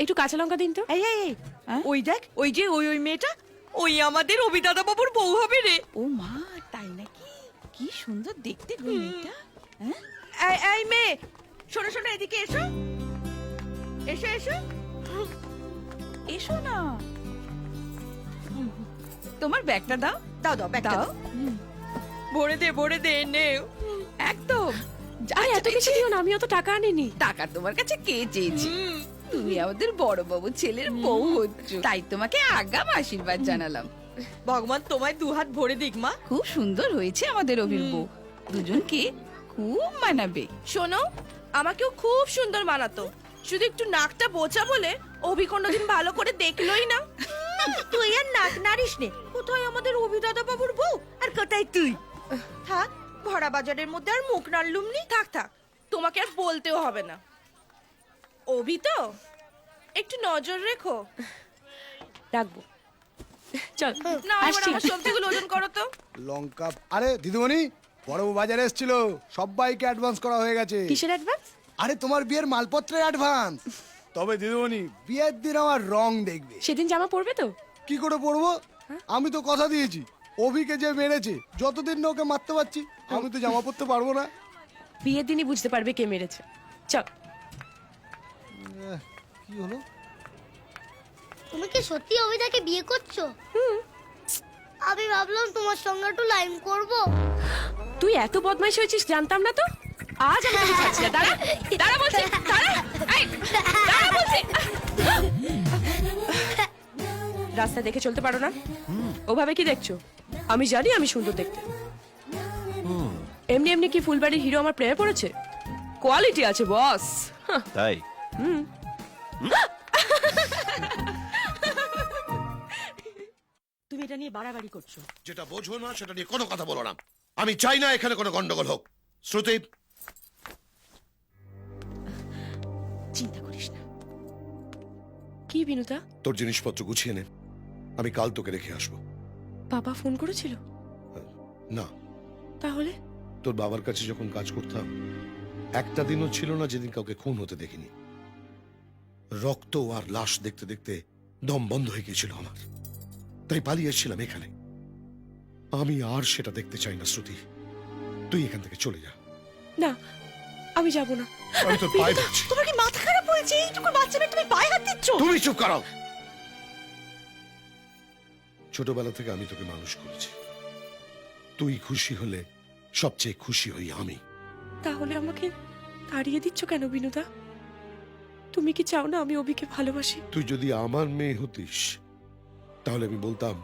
একটু কাঁচা লঙ্কা দিন তো। এই এই এই, ওই দেখ, ওই যে ওই মেয়েটা, ওই আমাদের অভি দাদা বাবুর বউ হবে রে। ও মা, তাই নাকি? কি সুন্দর দেখতে গো মেয়েটা। হ্যাঁ, এই এই মেয়ে, শোনো শোনো, এদিকে এসো, এসো এসো। এসো না। তোমার ব্যাগটা দাও। দাও দাও, ব্যাগটা দাও। দাও। ভরে দে নে। একদম। আরে এত কিছু দিও না, আমি অত টাকা আনিনি। টাকা তোমার কাছে কে চেয়েছে? তুমি আমাদের বড় বাবু ছেলের বউ হচ্ছ, তাই তোমাকে আগাম আশীর্বাদ জানালাম। ভগবান তোমায় দুহাত ভরে দিক মা। খুব সুন্দর হয়েছে আমাদের অভির বউ, দুজনকে খুব মানাবে। শোনো, আমাকেও খুব সুন্দর মানাতো, শুধু একটু নাকটা বোচা বলে অভি কোনোদিন ভালো করে দেখলোই না। তুই আর নাক নারিস নে। কোথায় আমাদের অভি দাদা বাবুর বউ আর কোথায় তুই? থাক, ভরা বাজারের মধ্যে আর মুখ নাড়লুম নি। থাক থাক, তোমাকে আর বলতেও হবে না। অভি তো একটু নজর রেখো। রাখবো। চল না, এবার আসছি। আমার সবজিগুলো ওজন করো তো। লঙ্কা। আরে দিদিমণি, বড় বাজারে এসেছিল, সবাইকে অ্যাডভান্স করা হয়ে গেছে। কিসের অ্যাডভান্স? আরে তোমার বিয়ের মালপত্রের অ্যাডভান্স। তবে দিদিমণি, বিয়ের দিন আমার রং দেখবে। সেদিন জামা পরবে তো? কি করে পরবো? আমি তো কথা দিয়েছি, অভিকে যে মেরেছে, যতদিন না ওকে মারতে পারছি আমি তো জামা পরতে পারবো না। বিয়ের দিনই বুঝতে পারবে কে মেরেছে। চল। কি হলো? তুমি কি সত্যি অভিদাকে বিয়ে করছো? আমি ভাবলাম তোমার সঙ্গে একটু লাইন করব। তুই এত বদমাইশ হয়েছিস জানতাম না তো। আজ আমি তোকে ছাড়ছি না। দাঁড়া, দাঁড়া বলছি, দাঁড়া। এই, দাঁড়া বলছি। রাস্তা দেখে চলতে পারো না? ওভাবে কি দেখছো? আমি জানি আমি সুন্দর দেখতে। এমনি এমনি কি ফুলবাড়ির হিরো আমার প্রেমে পড়েছে? কোয়ালিটি আছে বস। তাই? তুমি এটা নিয়ে বাড়াবাড়ি করছো। যেটা বোঝো না সেটা নিয়ে কোনো কথা বলো না। আমি চাই না এখানে কোনো গন্ডগোল হোক। শ্রুতি, চিন্তা করিস না। কি বিনুতা? তোর জিনিসপত্র গুছিয়ে নে, আমি কাল তোকে রেখে আসবো। বাবা ফোন করেছিল? না, তাহলে? তোর বাবার কাছে যখন কাজ করতাম, একটা দিনও ছিল না যেদিন কাউকে খুন হতে দেখিনি। রক্ত আর লাশ দেখতে দেখতে দম বন্ধ হয়ে গিয়েছিল আমার, তাই পালিয়ে এসেছিলাম এখানে। আমি আর সেটা দেখতে চাই না শ্রুতি, তুই এখান থেকে চলে যা। না, আমি যাব না। আমি তোর পায়ে ধরছি। তোমার কি মাথা খারাপ হয়েছে? এইটুকু বাচ্চা মেয়ে তুমি পায়ে হাত দিচ্ছ? তুমি চুপ করো। ছোটবেলা থেকে আমি তোকে মানুষ করেছি, তুই খুশি হলে সবচেয়ে খুশি হই আমি। তাহলে আমাকে তাড়িয়ে দিচ্ছ কেন বিনুদা? তুমি কি চাও না আমি অভিকে ভালোবাসি? তুই যদি আমার মেয়ে হতিস তাহলে আমি বলতাম